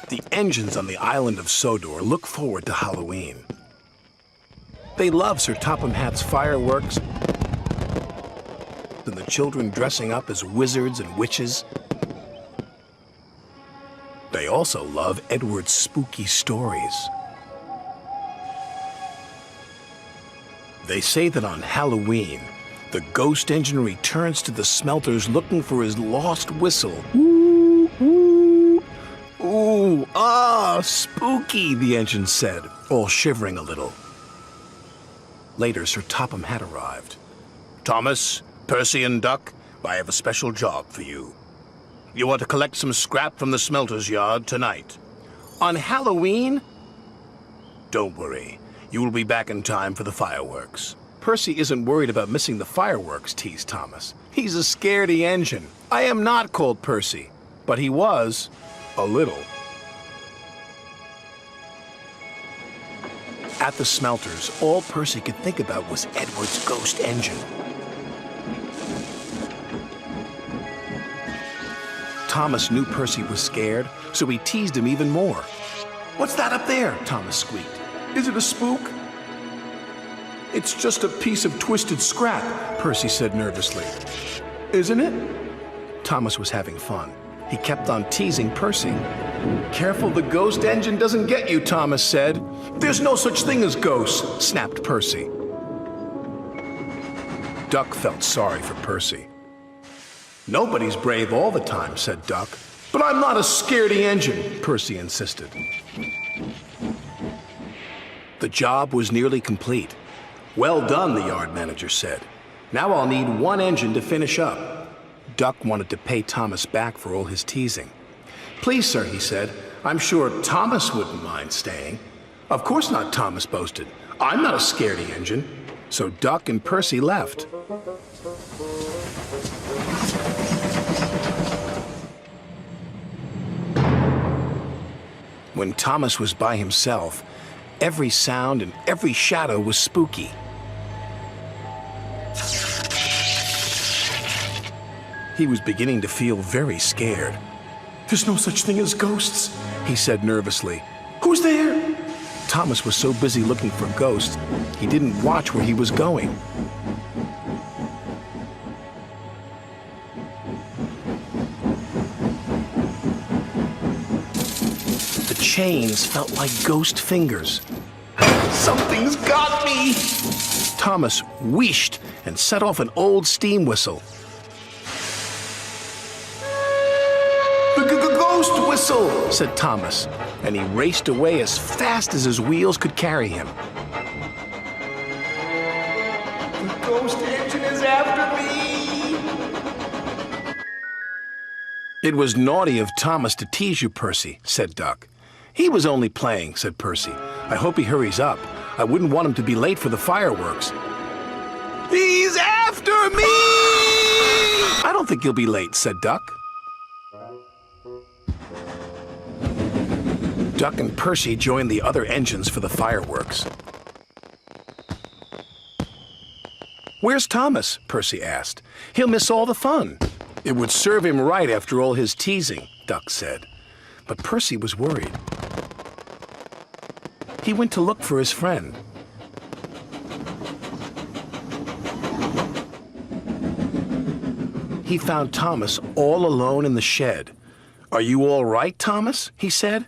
The engines on the island of Sodor look forward to Halloween. They love Sir Topham Hatt's fireworks and the children dressing up as wizards and witches. They also love Edward's spooky stories. They say that on Halloween, the ghost engine returns to the smelters looking for his lost whistle. Ooh, ooh, ooh, ah, spooky, the engine said, all shivering a little. Later, Sir Topham Hatt arrived. Thomas, Percy, and Duck, I have a special job for you. You are to collect some scrap from the smelter's yard tonight. On Halloween? Don't worry. You will be back in time for the fireworks. Percy isn't worried about missing the fireworks, teased Thomas. He's a scaredy engine. I am not called Percy, but he was a little. At the smelters, all Percy could think about was Edward's ghost engine. Thomas knew Percy was scared, so he teased him even more. What's that up there? Thomas squeaked. Is it a spook? It's just a piece of twisted scrap, Percy said nervously. Isn't it? Thomas was having fun. He kept on teasing Percy. Careful the ghost engine doesn't get you, Thomas said. There's no such thing as ghosts, snapped Percy. Duck felt sorry for Percy. Nobody's brave all the time, said Duck. But I'm not a scaredy engine, Percy insisted. The job was nearly complete. Well done, the yard manager said. Now I'll need one engine to finish up. Duck wanted to pay Thomas back for all his teasing. Please, sir, he said. I'm sure Thomas wouldn't mind staying. Of course not, Thomas boasted. I'm not a scaredy engine. So Duck and Percy left. When Thomas was by himself, every sound and every shadow was spooky. He was beginning to feel very scared. There's no such thing as ghosts, he said nervously. Who's there? Thomas was so busy looking for ghosts, he didn't watch where he was going. The chains felt like ghost fingers. Something's got me! Thomas wheeshed and set off an old steam whistle. Ghost whistle, said Thomas, and he raced away as fast as his wheels could carry him. The ghost engine is after me! It was naughty of Thomas to tease you, Percy, said Duck. He was only playing, said Percy. I hope he hurries up. I wouldn't want him to be late for the fireworks. He's after me! I don't think he'll be late, said Duck. Duck and Percy joined the other engines for the fireworks. Where's Thomas? Percy asked. He'll miss all the fun. It would serve him right after all his teasing, Duck said. But Percy was worried. He went to look for his friend. He found Thomas all alone in the shed. Are you all right, Thomas? He said.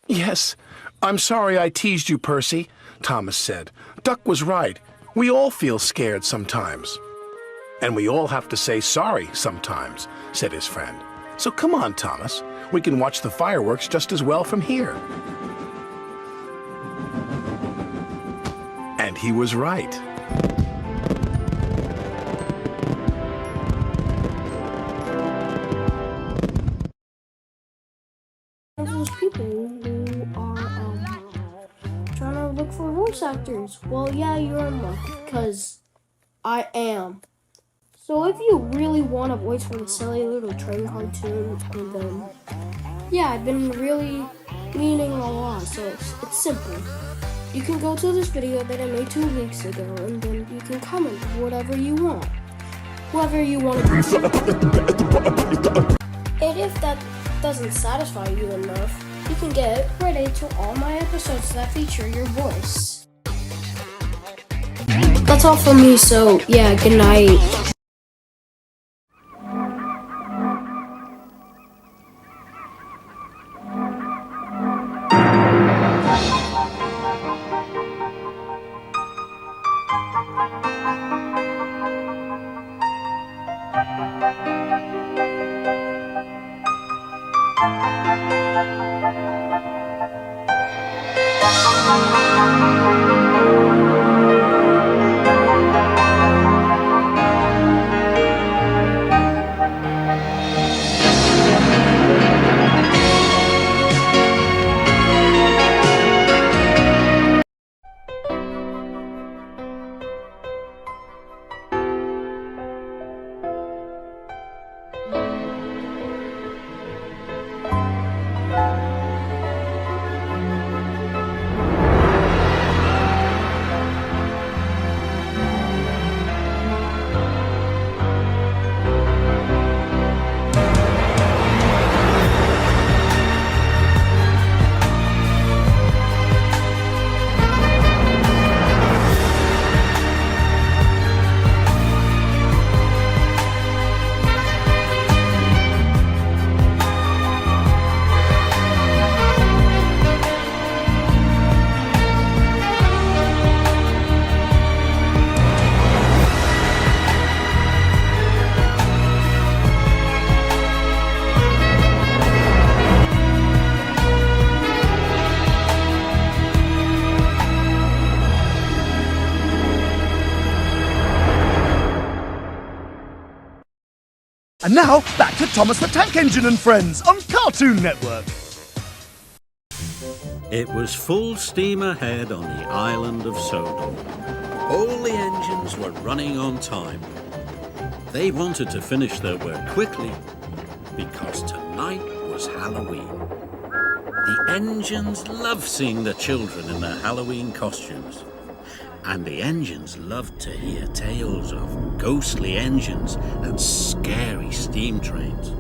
Yes, I'm sorry I teased you, Percy, Thomas said. Duck was right. We all feel scared sometimes. And we all have to say sorry sometimes, said his friend. So come on, Thomas. We can watch the fireworks just as well from here. And he was right. Those people who are trying to look for voice actors. Well, yeah, you're in luck, because I am. So if you really want a voice for the silly little train cartoon, and then, yeah, I've been really meaning a lot, so it's simple. You can go to this video that I made 2 weeks ago, and then you can comment whatever you want. Whoever you want to be. And if that doesn't satisfy you enough, you can get credit to all my episodes that feature your voice. That's all from me, so yeah, good night. And now, back to Thomas the Tank Engine and Friends on Cartoon Network. It was full steam ahead on the island of Sodor. All the engines were running on time. They wanted to finish their work quickly because tonight was Halloween. The engines love seeing the children in their Halloween costumes. And the engines loved to hear tales of ghostly engines and scary steam trains.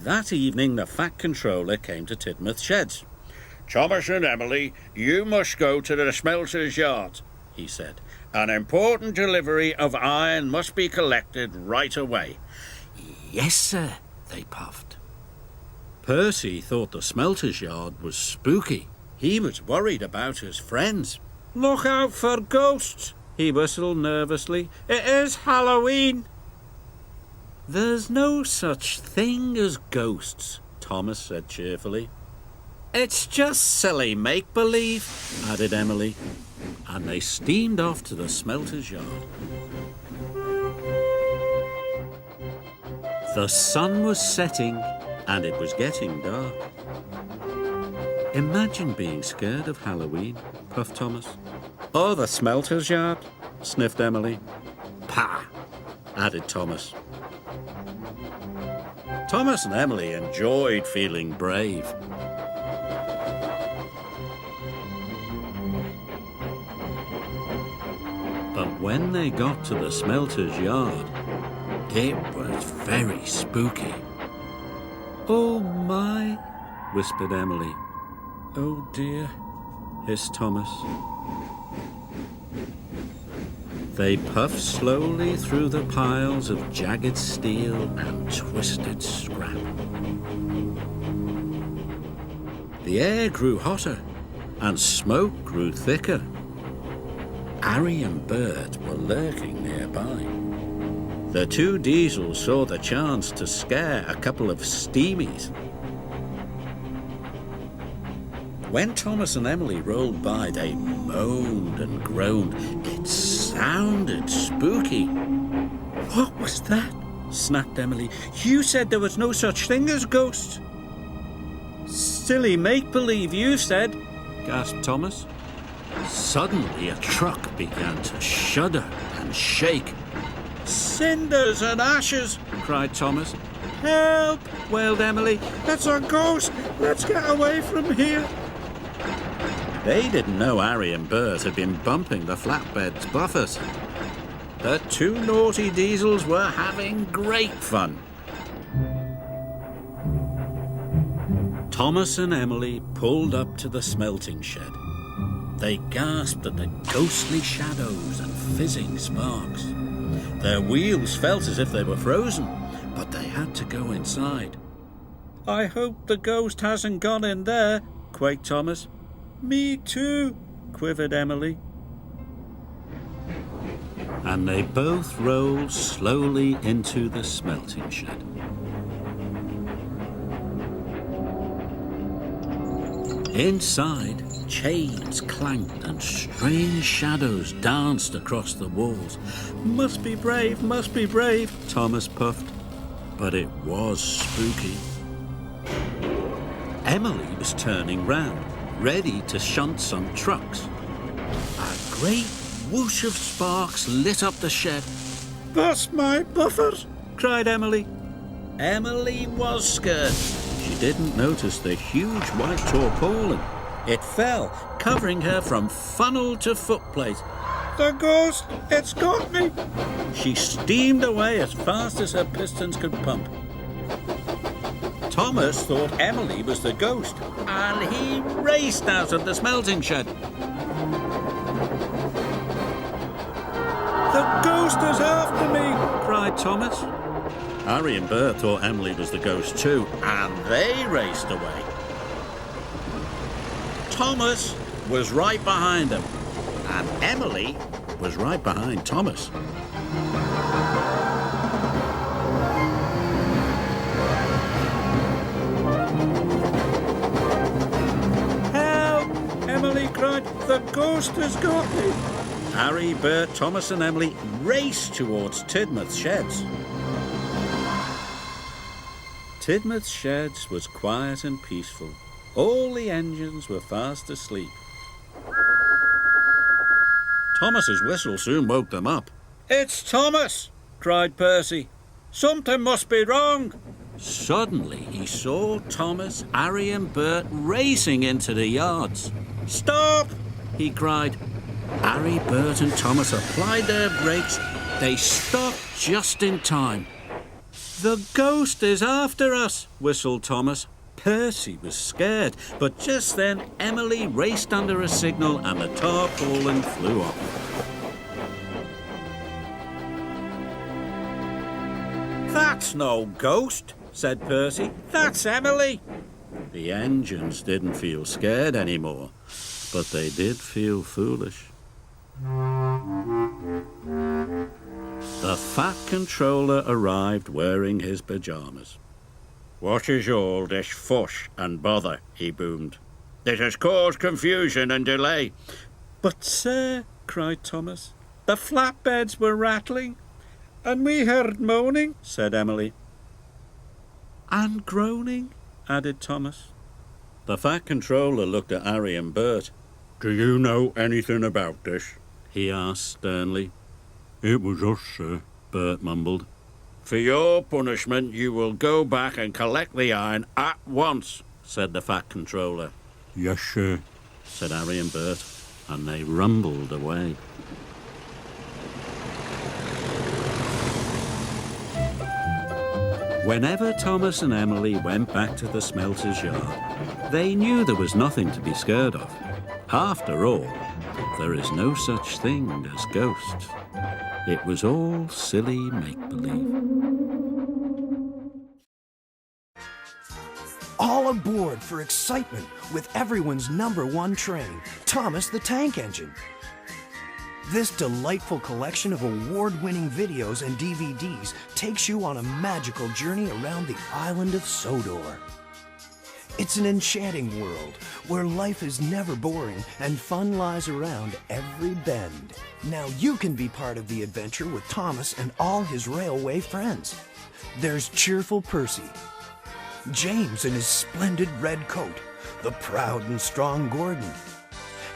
That evening, the Fat Controller came to Tidmouth Sheds. "Thomas and Emily, you must go to the smelter's yard," he said. "An important delivery of iron must be collected right away." "Yes, sir," they puffed. Percy thought the smelter's yard was spooky. He was worried about his friends. "Look out for ghosts," he whistled nervously. "It is Halloween." "There's no such thing as ghosts," Thomas said cheerfully. "It's just silly make-believe," added Emily, and they steamed off to the smelter's yard. The sun was setting, and it was getting dark. "Imagine being scared of Halloween," puffed Thomas. "Or the smelter's yard," sniffed Emily. "Pah," added Thomas. Thomas and Emily enjoyed feeling brave. But when they got to the smelter's yard, it was very spooky. "Oh my," whispered Emily. "Oh dear," hissed Thomas. They puffed slowly through the piles of jagged steel and twisted scrap. The air grew hotter and smoke grew thicker. Harry and Bert were lurking nearby. The two diesels saw the chance to scare a couple of steamies. When Thomas and Emily rolled by, they moaned and groaned. It sounded spooky. "What was that?" snapped Emily. "You said there was no such thing as ghosts." "Silly make-believe, you said," gasped Thomas. Suddenly, a truck began to shudder and shake. "Cinders and ashes!" cried Thomas. "Help!" wailed Emily. "It's a ghost! Let's get away from here!" They didn't know Harry and Bert had been bumping the flatbed's buffers. The two naughty diesels were having great fun. Thomas and Emily pulled up to the smelting shed. They gasped at the ghostly shadows and fizzing sparks. Their wheels felt as if they were frozen, but they had to go inside. "I hope the ghost hasn't gone in there," quaked Thomas. "Me too," quivered Emily. And they both rolled slowly into the smelting shed. Inside, chains clanked and strange shadows danced across the walls. "Must be brave, Thomas puffed. But it was spooky. Emily was turning round, ready to shunt some trucks. A great whoosh of sparks lit up the shed. "That's my buffer!" cried Emily. Emily was scared. She didn't notice the huge white tarpaulin. It fell, covering her from funnel to footplate. "The ghost! It's got me!" She steamed away as fast as her pistons could pump. Thomas thought Emily was the ghost, and he raced out of the smelting shed. "The ghost is after me!" cried Thomas. Harry and Bert thought Emily was the ghost too, and they raced away. Thomas was right behind them, and Emily was right behind Thomas. "Help!" Emily cried. "The ghost has got me!" Harry, Bert, Thomas and Emily raced towards Tidmouth's sheds. Tidmouth's sheds was quiet and peaceful. All the engines were fast asleep. Thomas's whistle soon woke them up. "It's Thomas!" cried Percy. "Something must be wrong." Suddenly he saw Thomas, Harry and Bert racing into the yards. "Stop!" he cried. Harry, Bert and Thomas applied their brakes. They stopped just in time. "The ghost is after us," whistled Thomas. Percy was scared, but just then Emily raced under a signal and the tarpaulin flew off. "That's no ghost," said Percy. "That's Emily." The engines didn't feel scared anymore, but they did feel foolish. The Fat Controller arrived wearing his pyjamas. "What is all this fuss and bother?" he boomed. "This has caused confusion and delay." "But, sir," cried Thomas, "the flatbeds were rattling, and we heard moaning," said Emily. "And groaning," added Thomas. The Fat Controller looked at Harry and Bert. "Do you know anything about this?" he asked sternly. "It was us, sir," Bert mumbled. "For your punishment, you will go back and collect the iron at once," said the Fat Controller. "Yes, sir," said Harry and Bert, and they rumbled away. Whenever Thomas and Emily went back to the smelter's yard, they knew there was nothing to be scared of. After all, there is no such thing as ghosts. It was all silly make-believe. All aboard for excitement with everyone's #1 train, Thomas the Tank Engine. This delightful collection of award-winning videos and DVDs takes you on a magical journey around the island of Sodor. It's an enchanting world where life is never boring and fun lies around every bend. Now you can be part of the adventure with Thomas and all his railway friends. There's cheerful Percy, James in his splendid red coat, the proud and strong Gordon,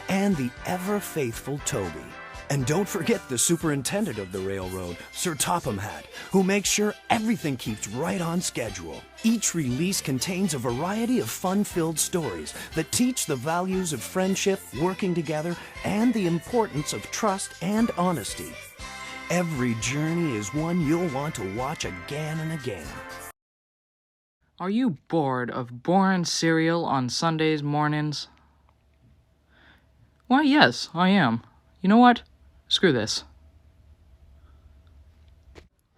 and the ever-faithful Toby. And don't forget the superintendent of the railroad, Sir Topham Hatt, who makes sure everything keeps right on schedule. Each release contains a variety of fun-filled stories that teach the values of friendship, working together, and the importance of trust and honesty. Every journey is one you'll want to watch again and again. Are you bored of boring cereal on Sundays mornings? Why, yes, I am. You know what? Screw this.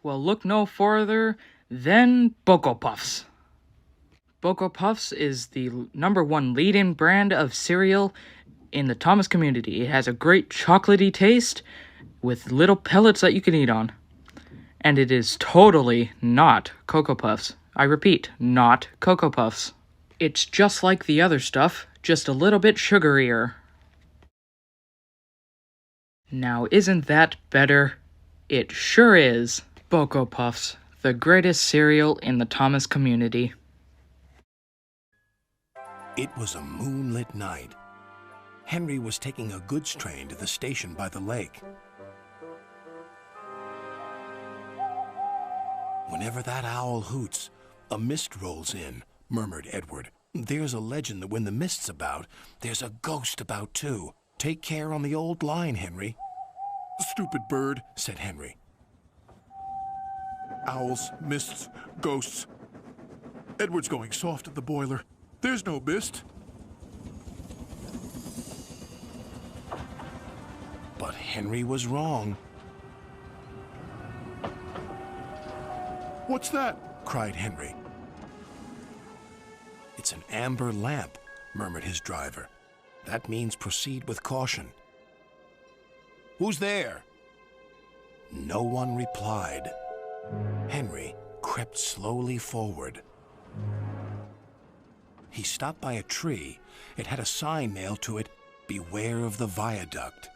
Well, look no further than Boko Puffs. Boko Puffs is the #1 lead-in brand of cereal in the Thomas community. It has a great chocolatey taste with little pellets that you can eat on. And it is totally not Cocoa Puffs. I repeat, not Cocoa Puffs. It's just like the other stuff, just a little bit sugarier. Now, isn't that better? It sure is. Boko Puffs, the greatest cereal in the Thomas community. It was a moonlit night. Henry was taking a goods train to the station by the lake. Whenever that owl hoots, a mist rolls in, murmured Edward. There's a legend that when the mist's about, there's a ghost about too. Take care on the old line, Henry. Stupid bird, said Henry. Owls, mists, ghosts. Edward's going soft at the boiler. There's no mist. But Henry was wrong. What's that? Cried Henry. It's an amber lamp, murmured his driver. That means proceed with caution. Who's there? No one replied. Henry crept slowly forward. He stopped by a tree. It had a sign nailed to it, "Beware of the viaduct."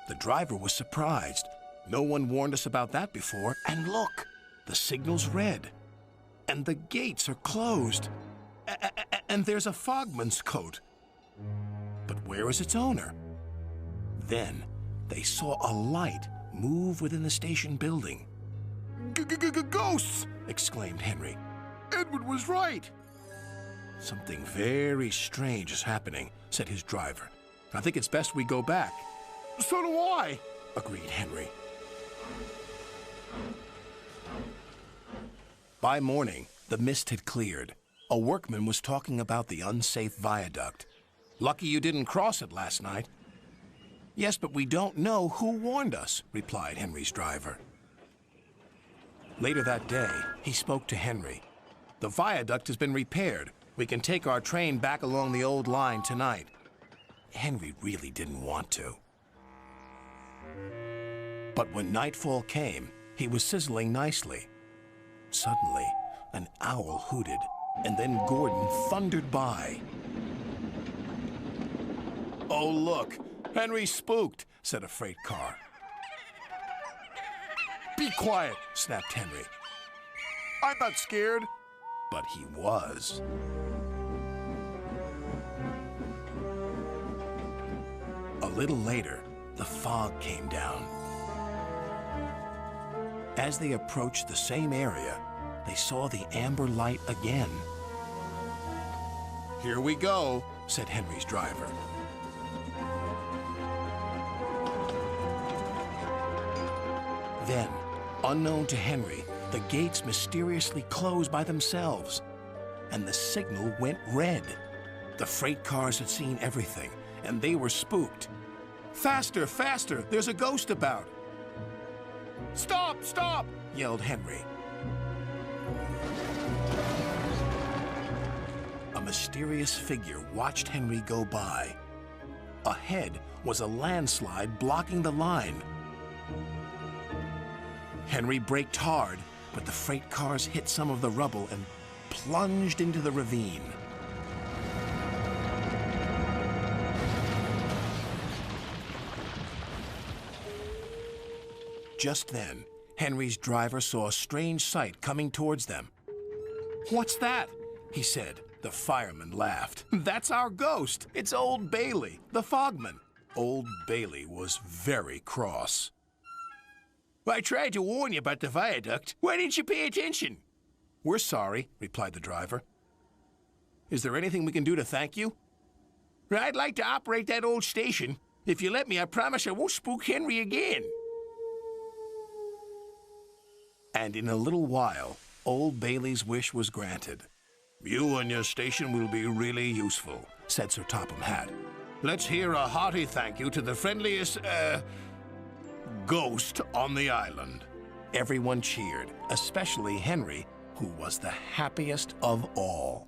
The driver was surprised. No one warned us about that before. And look, the signal's red. And the gates are closed. And there's a fogman's coat. But where is its owner? Then they saw a light move within the station building. Ghosts! Exclaimed Henry. Edward was right. Something very strange is happening, said his driver. I think it's best we go back. So do I, agreed Henry. By morning, the mist had cleared. A workman was talking about the unsafe viaduct. Lucky you didn't cross it last night. Yes, but we don't know who warned us, replied Henry's driver. Later that day, he spoke to Henry. The viaduct has been repaired. We can take our train back along the old line tonight. Henry really didn't want to. But when nightfall came, he was sizzling nicely. Suddenly, an owl hooted, and then Gordon thundered by. Oh, look, Henry's spooked, said a freight car. Be quiet, snapped Henry. I'm not scared. But he was. A little later, the fog came down. As they approached the same area, they saw the amber light again. Here we go, said Henry's driver. Then, unknown to Henry, the gates mysteriously closed by themselves, and the signal went red. The freight cars had seen everything, and they were spooked. Faster, faster, there's a ghost about. Stop, stop, yelled Henry. A mysterious figure watched Henry go by. Ahead was a landslide blocking the line. Henry braked hard, but the freight cars hit some of the rubble and plunged into the ravine. Just then, Henry's driver saw a strange sight coming towards them. What's that? He said. The fireman laughed. That's our ghost. It's Old Bailey, the fogman. Old Bailey was very cross. I tried to warn you about the viaduct. Why didn't you pay attention? We're sorry, replied the driver. Is there anything we can do to thank you? I'd like to operate that old station. If you let me, I promise I won't spook Henry again. And in a little while, Old Bailey's wish was granted. "You and your station will be really useful," said Sir Topham Hatt. "Let's hear a hearty thank you to the friendliest, ghost on the island." Everyone cheered, especially Henry, who was the happiest of all.